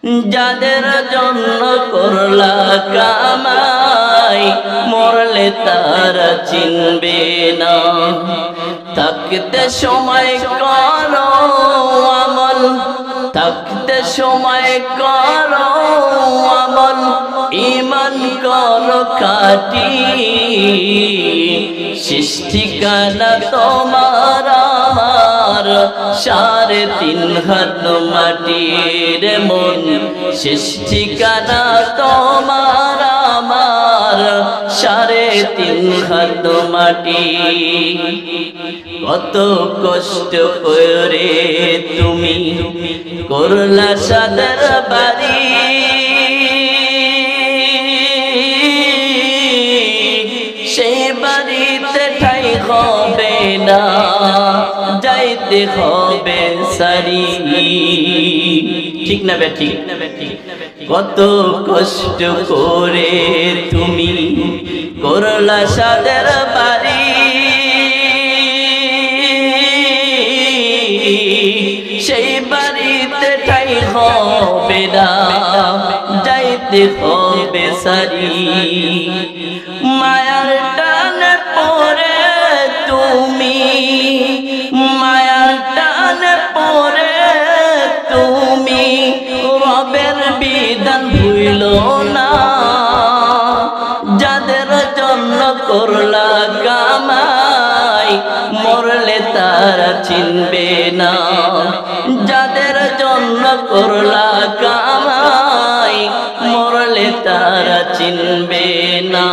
যাদের জন্য করলা কামাই মরলে তারা চিনবে না। থাকতে সময় করো আমল, থাকতে সময় করো আমল, ঈমান করো খাঁটি। সৃষ্টিকানা তোমার আমার 3.5 হাত মাটির মন। সৃষ্টিকানা তোমার আমার 3.5 হাত মাটি। কত কষ্ট করে তুমি করলা সাদের বাড়ি, সেই বাড়িতে ঠাই হবে না, যাইতে হবে সারি। ঠিক না বে ঠিক? কত কষ্ট করে তুমি করলা সাদের বাড়ি, সেই বাড়িতে ঠাই হবে না, যাইতে হবে সারি। মায়ার টানে পড়ে তুমি, মায়ার টানে পড়ে তুমি রবের বিধান ভুলো না। যাদের জন্য করলা কামাই মরলে তারা চিনবে না। যাদের জন্য করলা কামাই মরলে তারা চিনবে না।